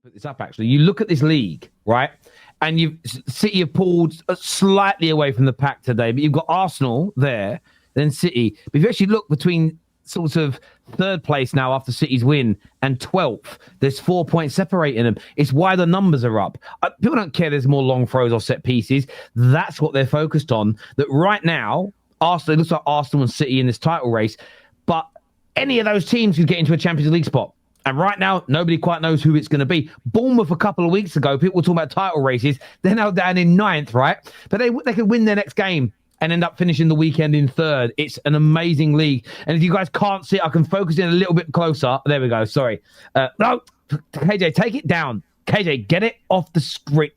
put this up actually. You look at this league, right? And City have pulled slightly away from the pack today, but you've got Arsenal there, then City. But if you actually look between sort of third place now after City's win and 12th, there's 4 points separating them. It's why the numbers are up. People don't care there's more long throws or set pieces. That's what they're focused on. That right now, Arsenal, it looks like Arsenal and City in this title race, but any of those teams could get into a Champions League spot. And right now, nobody quite knows who it's going to be. Bournemouth a couple of weeks ago, people were talking about title races. They're now down in 9th, right? But they could win their next game and end up finishing the weekend in 3rd. It's an amazing league. And if you guys can't see it, I can focus in a little bit closer. There we go. Sorry. No, KJ, take it down. KJ, get it off the screen.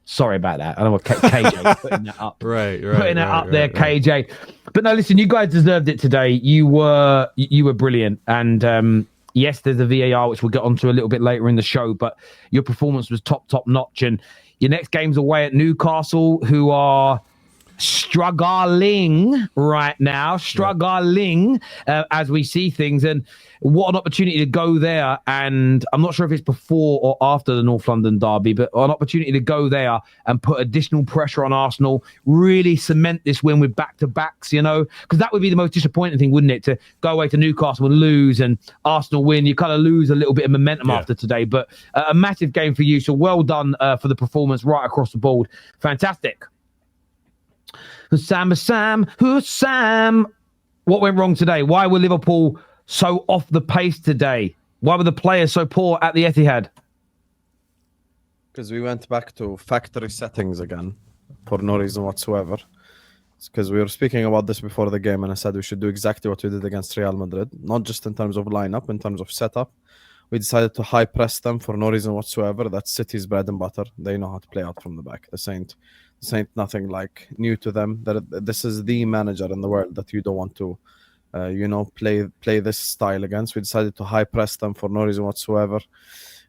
Sorry about that. I don't know what KJ putting that up. Putting that up there, KJ. But no, listen, you guys deserved it today. You were brilliant. And yes, there's a VAR, which we'll get onto a little bit later in the show, but your performance was top notch. And your next game's away at Newcastle, who are struggling right now, as we see things. And what an opportunity to go there. And I'm not sure if it's before or after the North London derby, but an opportunity to go there and put additional pressure on Arsenal, really cement this win with back-to-backs, because that would be the most disappointing thing, wouldn't it? To go away to Newcastle and lose and Arsenal win. You kind of lose a little bit of momentum after today, but a massive game for you. So well done for the performance right across the board. Fantastic. Hussam. What went wrong today? Why were Liverpool so off the pace today? Why were the players so poor at the Etihad? Because we went back to factory settings again for no reason whatsoever. It's because we were speaking about this before the game, and I said we should do exactly what we did against Real Madrid, not just in terms of lineup, in terms of setup. We decided to high press them for no reason whatsoever. That's City's bread and butter. They know how to play out from the back. This ain't nothing like new to them. This is the manager in the world that you don't want to, play this style against. We decided to high press them for no reason whatsoever,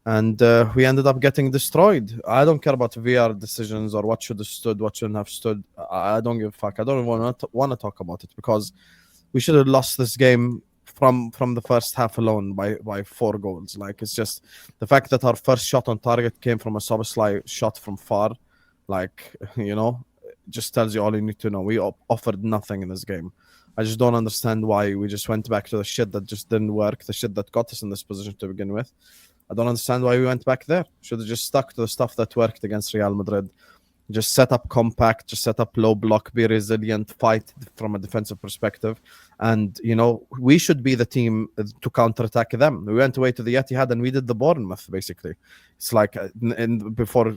and we ended up getting destroyed. I don't care about VR decisions or what should have stood, what shouldn't have stood. I don't give a fuck. I don't want to talk about it, because we should have lost this game from the first half alone by 4 goals. Like, it's just the fact that our first shot on target came from a Szoboszlai shot from far. Like, just tells you all you need to know. We offered nothing in this game. I just don't understand why we just went back to the shit that just didn't work, the shit that got us in this position to begin with. I don't understand why we went back there. Should have just stuck to the stuff that worked against Real Madrid. Just set up compact, just set up low block, be resilient, fight from a defensive perspective. And, we should be the team to counterattack them. We went away to the Etihad and we did the Bournemouth, basically. It's like before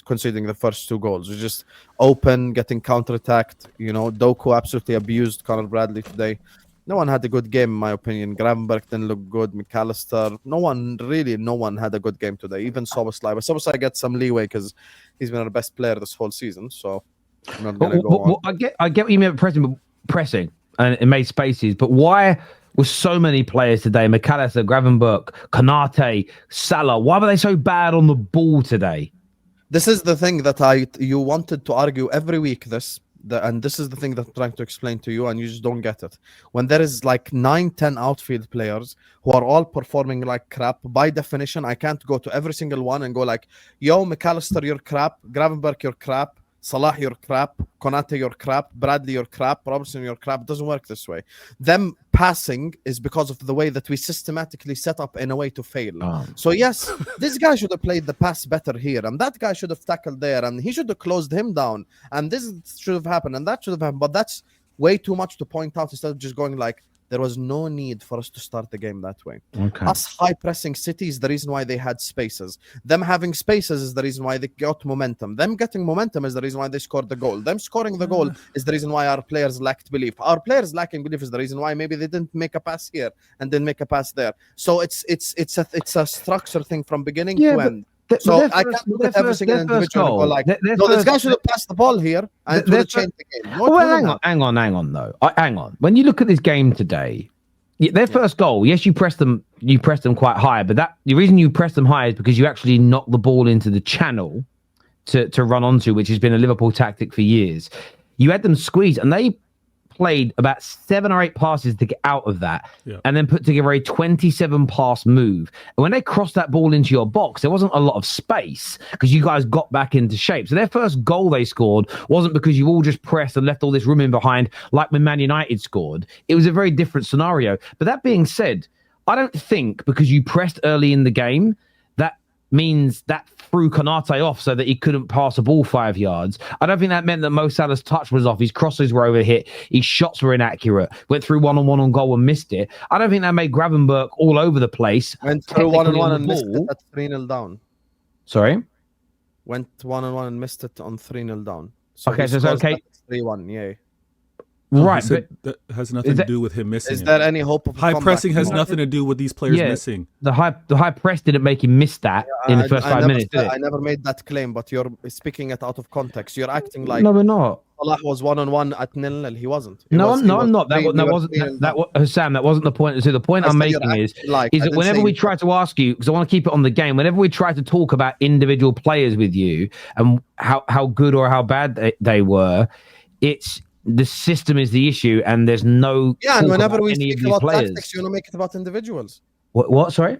conceding the first 2 goals. We're just open, getting counterattacked. Doku absolutely abused Conor Bradley today. No one had a good game, in my opinion. Gravenberch didn't look good. McAllister. No one had a good game today. Even Szoboszlai. But Szoboszlai gets some leeway because he's been our best player this whole season. So I'm not going to go on. I get what you mean pressing and it made spaces. But why were so many players today? McAllister, Gravenberch, Konate, Salah. Why were they so bad on the ball today? This is the thing that you wanted to argue every week. And this is the thing that I'm trying to explain to you, and you just don't get it. When there is like 9-10 outfield players who are all performing like crap, by definition, I can't go to every single one and go like, yo, McAllister, you're crap. Gravenberch, you're crap. Salah, you're crap. Konate, you're crap. Bradley, you're crap. Robertson, you're crap. It doesn't work this way. Them passing is because of the way that we systematically set up in a way to fail. So yes, this guy should have played the pass better here, and that guy should have tackled there, and he should have closed him down, and this should have happened, and that should have happened. But that's way too much to point out, instead of just going like, there was no need for us to start the game that way. Okay. Us high-pressing City is the reason why they had spaces. Them having spaces is the reason why they got momentum. Them getting momentum is the reason why they scored the goal. Them scoring the goal is the reason why our players lacked belief. Our players lacking belief is the reason why maybe they didn't make a pass here and didn't make a pass there. So it's a structure thing from beginning to end. So I can't look at every single individual and go like, no, this guy should have passed the ball here and it would have changed the game. Hang on, though. Hang on. When you look at this game today, their first goal, yes, you pressed them quite high, but the reason you pressed them high is because you actually knocked the ball into the channel to run onto, which has been a Liverpool tactic for years. You had them squeeze, and they played about 7 or 8 passes to get out of that, Yeah. and then put together a 27 pass move. And when they crossed that ball into your box, there wasn't a lot of space because you guys got back into shape. So their first goal they scored wasn't because you all just pressed and left all this room in behind like when Man United scored. It was a very different scenario. But that being said, I don't think because you pressed early in the game, that means that threw Konate off so that he couldn't pass a ball 5 yards. I don't think that meant that Mo Salah's touch was off. His crosses were overhit. His shots were inaccurate. Went through one-on-one on goal and missed it. I don't think that made Gravenberch all over the place. Went through one-on-one and missed it at 3-0 down. Sorry? Went one-on-one and missed it on 3-0 down. So Okay, so it's okay. 3-1, yeah. Right, but that has nothing to do with him missing. Is there any hope of high pressing? Has nothing to do with these players missing. The high press didn't make him miss that in the first 5 minutes. I never made that claim, but you're speaking it out of context. You're acting like no, we're not. Salah was 1-on-1 at 0-0. He wasn't. I'm not. Sam, that wasn't the point. So the point I'm making is that whenever we try to ask you, because I want to keep it on the game, whenever we try to talk about individual players with you and how good or how bad they were, it's the system is the issue, and there's no. Yeah, and whenever we speak about tactics, you want to make it about individuals. What? Sorry.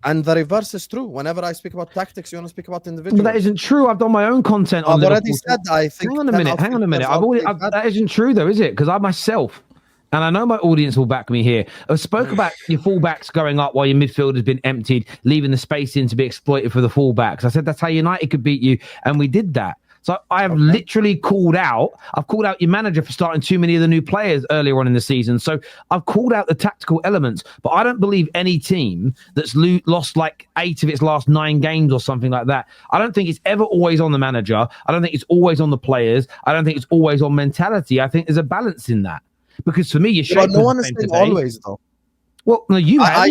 And the reverse is true. Whenever I speak about tactics, you want to speak about individuals. But that isn't true. I've done my own content on. I've already said. I think. Hang on a minute. That isn't true, though, is it? Because I myself, and I know my audience will back me here, I spoke about your fullbacks going up while your midfield has been emptied, leaving the space in to be exploited for the fullbacks. I said that's how United could beat you, and we did that. So I have literally called out your manager for starting too many of the new players earlier on in the season. So I've called out the tactical elements, but I don't believe any team that's lost like 8 of its last 9 games or something like that. I don't think it's ever always on the manager. I don't think it's always on the players. I don't think it's always on mentality. I think there's a balance in that. Because for me, you're but no one is saying always, though. Well, no, I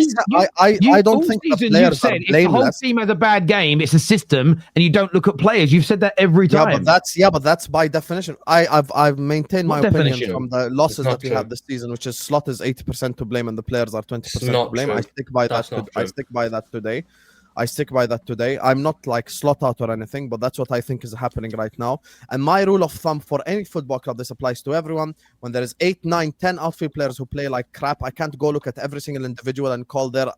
don't think the players said if the whole team has a bad game, it's a system, and you don't look at players. You've said that every time. But that's by definition. I've maintained my opinion from the losses that we had this season, which is Slot is 80% to blame and the players are 20% to blame. I stick by that. I stick by that today. I'm not like slot out or anything, but that's what I think is happening right now. And my rule of thumb for any football club, this applies to everyone. When there is 8, 9, 10 outfield players who play like crap, I can't go look at every single individual and call their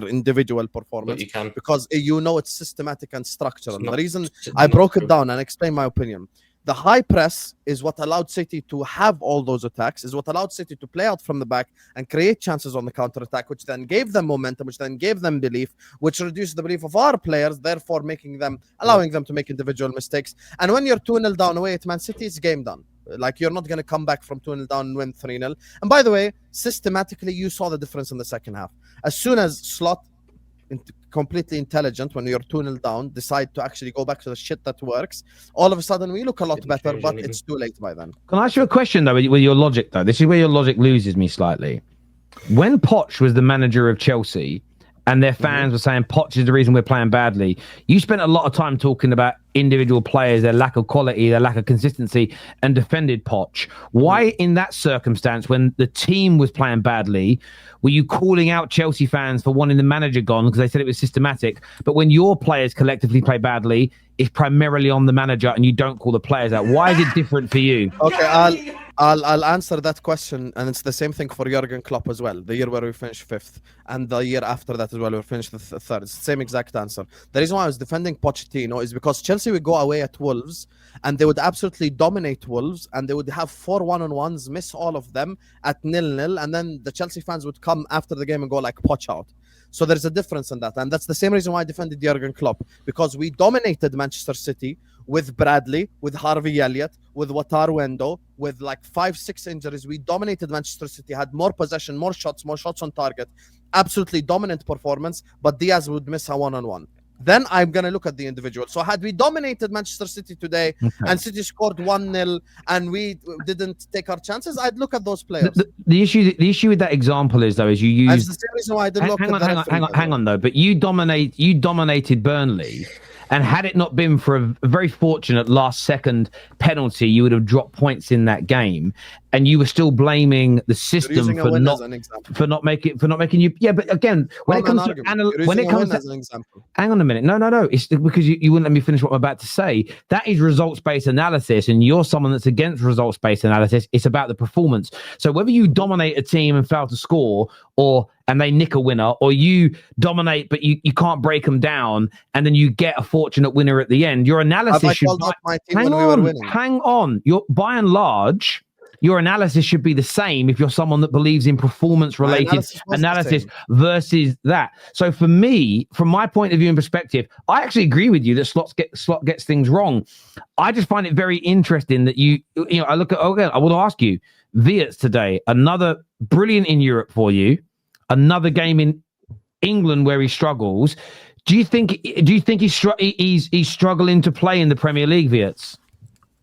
individual performance. But you can. Because it's systematic and structural. The reason I broke it down and explained my opinion. The high press is what allowed City to have all those attacks, is what allowed City to play out from the back and create chances on the counter-attack, which then gave them momentum, which then gave them belief, which reduced the belief of our players, therefore allowing them to make individual mistakes. And when you're 2-0 down away at Man City, it's game done. Like, you're not going to come back from 2-0 down and win 3-0. And by the way, systematically, you saw the difference in the second half. As soon as Slot, completely intelligent, when you're 2-0 down, decide to actually go back to the shit that works, all of a sudden we look a lot better, but it's too late by then. Can I ask you a question, though, with your logic, though? This is where your logic loses me slightly. When Poch was the manager of Chelsea and their fans were saying Poch is the reason we're playing badly, you spent a lot of time talking about individual players, their lack of quality, their lack of consistency, and defended Poch. Why, in that circumstance, when the team was playing badly, were you calling out Chelsea fans for wanting the manager gone because they said it was systematic? But when your players collectively play badly, it's primarily on the manager and you don't call the players out. Why is it different for you? Okay, I'll answer that question, and it's the same thing for Jurgen Klopp as well. The year where we finished 5th, and the year after that as well, we finished the 3rd. It's the same exact answer. The reason why I was defending Pochettino is because Chelsea would go away at Wolves, and they would absolutely dominate Wolves, and they would have 4 1-on-1s, miss all of them at 0-0, and then the Chelsea fans would come after the game and go like, Poch out. So there's a difference in that, and that's the same reason why I defended Jurgen Klopp, because we dominated Manchester City with Bradley, with Harvey Elliott, with Wataru Endo, with like 5-6 injuries. We dominated Manchester City, had more possession, more shots on target, absolutely dominant performance, but Diaz would miss a 1-on-1. Then I'm going to look at the individual. So had we dominated Manchester City today and City scored 1-0 and we didn't take our chances, I'd look at those players. The issue with that example is, though, is you use... That's the same reason why I didn't look at hang on, though. But you dominated Burnley And had it not been for a very fortunate last second penalty, you would have dropped points in that game. And you were still blaming the system for not making you. Yeah, but again, when it comes to hang on a minute, no, it's because you wouldn't let me finish what I'm about to say. That is results-based analysis, and you're someone that's against results-based analysis. It's about the performance. So whether you dominate a team and fail to score, and they nick a winner, or you dominate but you can't break them down, and then you get a fortunate winner at the end, your analysis should. Hang on. By and large, your analysis should be the same if you're someone that believes in performance-related analysis versus that. So for me, from my point of view and perspective, I actually agree with you that Slot gets things wrong. I just find it very interesting that I look at, I want to ask you, Wirtz today, another brilliant in Europe for you, another game in England where he struggles. Do you think he's struggling to play in the Premier League, Wirtz?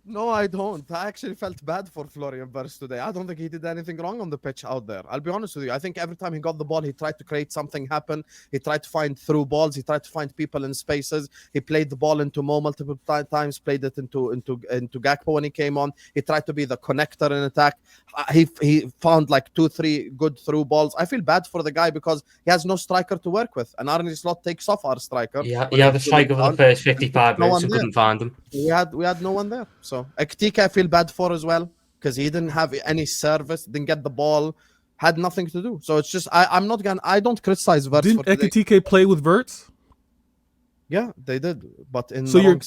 No, I don't. I actually felt bad for Florian Wirtz today. I don't think he did anything wrong on the pitch out there. I'll be honest with you. I think every time he got the ball, he tried to create something happen. He tried to find through balls. He tried to find people in spaces. He played the ball into Mo multiple times, played it into Gakpo when he came on. He tried to be the connector in attack. He found like 2-3 good through balls. I feel bad for the guy because he has no striker to work with. And Arne Slot takes off our striker. Yeah, the striker for the first 55 minutes and couldn't find him. We had no one there. So Ekitike I feel bad for as well because he didn't have any service, didn't get the ball, had nothing to do. So it's just I don't criticize Wirtz. Didn't Ekitike play with Wirtz? Yeah, they did. But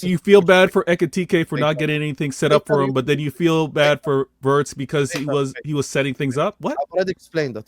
you feel bad for Ekitike for not getting anything set up for him, but then you feel bad for Wirtz because he was setting things up. What? I've already explained it.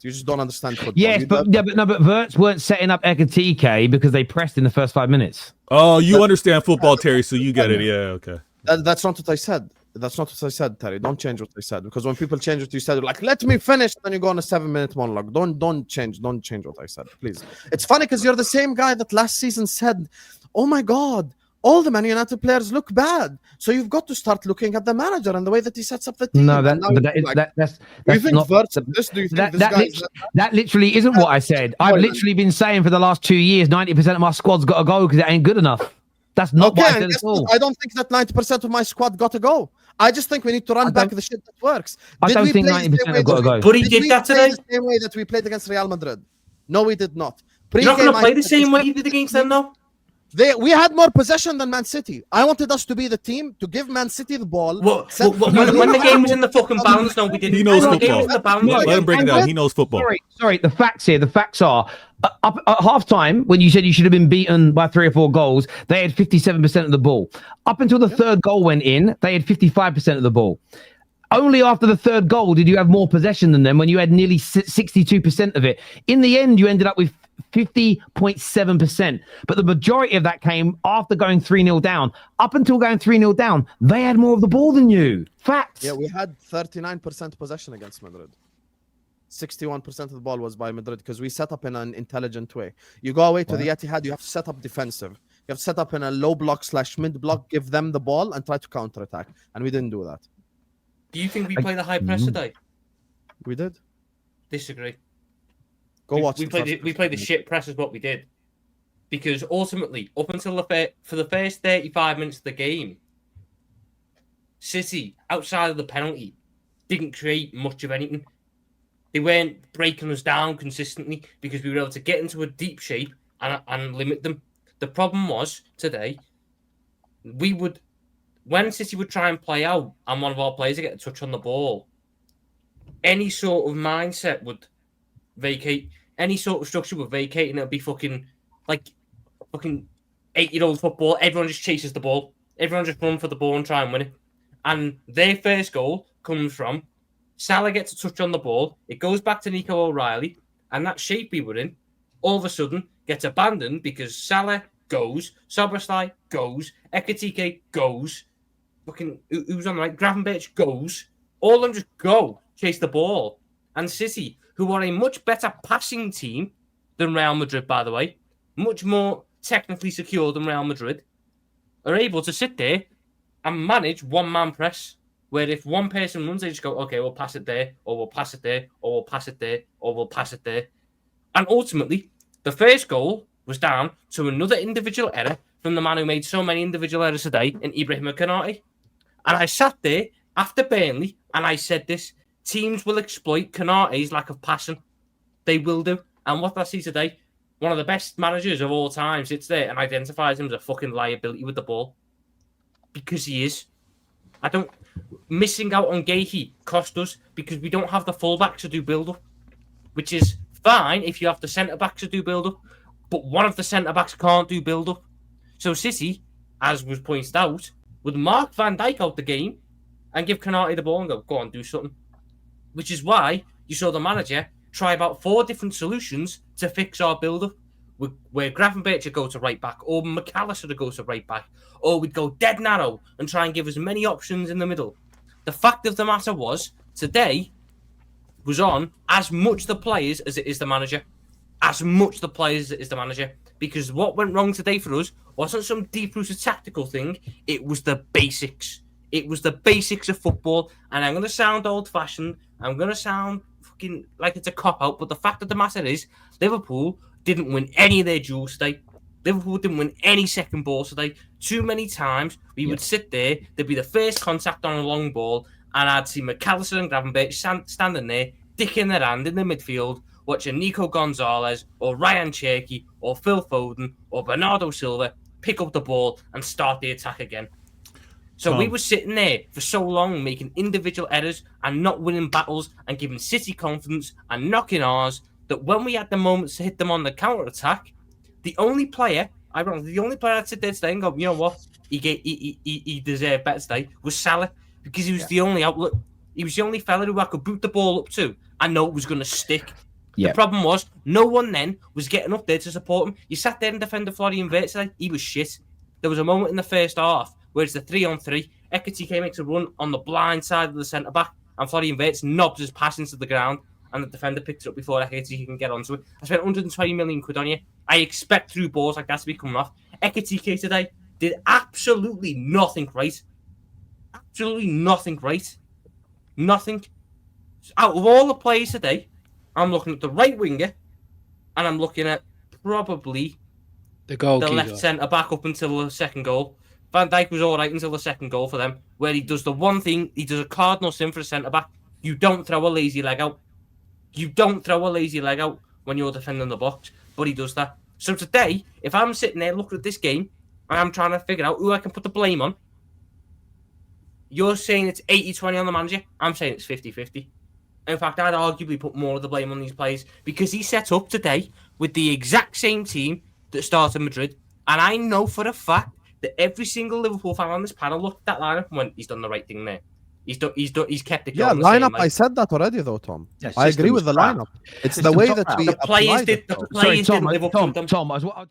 You just don't understand football. Yes, but Wirtz weren't setting up Ekitike because they pressed in the first 5 minutes. Oh, you understand football, Terry, so you get it. Yeah, okay. That's not what I said. That's not what I said, Terry. Don't change what I said, because when people change what you said, like, let me finish, then you go on a 7-minute monologue. Don't change what I said, please. It's funny because you're the same guy that last season said, oh my God, all the Man United players look bad. So you've got to start looking at the manager and the way that he sets up the team. No, that's not. That literally isn't what I said. I've literally been saying for the last 2 years, 90% of my squad's got to go because it ain't good enough. That's not what I said at all. I don't think that 90% of my squad got to go. I just think we need to run back the shit that works. I don't think 90% have got to go. But he did that today. The same way that we played against Real Madrid. No, we did not. You're not going to play the same way you did against them, though? We had more possession than Man City. I wanted us to be the team to give Man City the ball. When the game was in the fucking balance, no, we didn't. He knows football. Let him break it down. He knows football. Sorry. The facts are, up at half-time, when you said you should have been beaten by 3 or 4 goals, they had 57% of the ball. Up until the third goal went in, they had 55% of the ball. Only after the third goal did you have more possession than them, when you had nearly 62% of it. In the end, you ended up with 50.7%, but the majority of that came after going 3-0 down. Up until going 3-0 down, they had more of the ball than you. Facts. Yeah, we had 39% possession against Madrid. 61% of the ball was by Madrid because we set up in an intelligent way. You go away to the Etihad, you have to set up defensive. You have to set up in a low block / mid block, give them the ball and try to counter attack. And we didn't do that. Do you think we played the high press today? We did. Disagree. Go watch. We played the shit press is what we did, because ultimately, up until for the first 35 minutes of the game, City, outside of the penalty, didn't create much of anything. They weren't breaking us down consistently because we were able to get into a deep shape and limit them. The problem was today, when City would try and play out and one of our players would get a touch on the ball, any sort of mindset would vacate, any sort of structure would vacate, and it'll be fucking 8-year-old football. Everyone just chases the ball. Everyone just run for the ball and try and win it. And their first goal comes from Salah gets a touch on the ball. It goes back to Nico O'Reilly, and that shape we were in all of a sudden gets abandoned because Salah goes, Szoboszlai goes, Ekitike goes, fucking who's on the right, Gravenberch goes. All of them just go chase the ball, and City, who are a much better passing team than Real Madrid, by the way, much more technically secure than Real Madrid, are able to sit there and manage one-man press, where if one person runs, they just go, okay, we'll pass it there, or we'll pass it there, or we'll pass it there, or we'll pass it there. And ultimately, the first goal was down to another individual error from the man who made so many individual errors today in Ibrahim Konate. And I sat there after Burnley and I said this: teams will exploit Konate's lack of passion. They will do. And what I see today, one of the best managers of all time sits there and identifies him as a fucking liability with the ball. Because he is. Missing out on Gahey cost us because we don't have the fullbacks to do build-up. Which is fine if you have the centre-backs to do build-up. But one of the centre-backs can't do build-up. So City, as was pointed out, would mark Van Dijk out the game and give Konate the ball and go on, do something. Which is why you saw the manager try about 4 different solutions to fix our build-up. Where Gravenberch would go to right back, or McAllister would go to right back, or we'd go dead narrow and try and give as many options in the middle. The fact of the matter was, today was on as much the players as it is the manager. As much the players as it is the manager. Because what went wrong today for us wasn't some deep-rooted tactical thing, it was the basics. It was the basics of football, and I'm going to sound old-fashioned, I'm going to sound fucking like it's a cop-out, but the fact of the matter is, Liverpool didn't win any of their duels today. Liverpool didn't win any second balls today. Too many times we would sit there, there'd be the first contact on a long ball, and I'd see McAllister and Gravenberch standing there, dick in their hand in the midfield, watching Nico Gonzalez or Ryan Cherky or Phil Foden or Bernardo Silva pick up the ball and start the attack again. So we were sitting there for so long making individual errors and not winning battles and giving City confidence and knocking ours, that when we had the moments to hit them on the counter-attack, the only player I'd sit there today and go, you know what, he deserved better today, was Salah, because he was the only outlet. He was the only fella who I could boot the ball up to and know it was going to stick. The problem was, no one then was getting up there to support him. You sat there and defended Florian Wirtz today, he was shit. There was a moment in the first half where it's the 3-on-3, Ekitike makes a run on the blind side of the centre-back, and Florian Wirtz knobs his pass into the ground, and the defender picks it up before Ekitike can get onto it. I spent 120 million quid on you. I expect through balls like that to be coming off. Ekitike today did absolutely nothing right. Absolutely nothing right. Nothing. Out of all the players today, I'm looking at the right winger, and I'm looking at probably the left centre-back up until the second goal. Van Dijk was all right until the second goal for them, where he does the one thing, he does a cardinal sin for a centre-back. You don't throw a lazy leg out. You don't throw a lazy leg out when you're defending the box, but he does that. So today, if I'm sitting there looking at this game, and I'm trying to figure out who I can put the blame on, you're saying it's 80-20 on the manager, I'm saying it's 50-50. In fact, I'd arguably put more of the blame on these players, because he set up today with the exact same team that started Madrid, and I know for a fact that every single Liverpool fan on this panel looked at that lineup and went, he's done the right thing there. He's kept it going. Yeah, lineup. I said that already, though, Tom. Yeah, I agree with the lineup. It's the way that we the players didn't live up to them. Tom,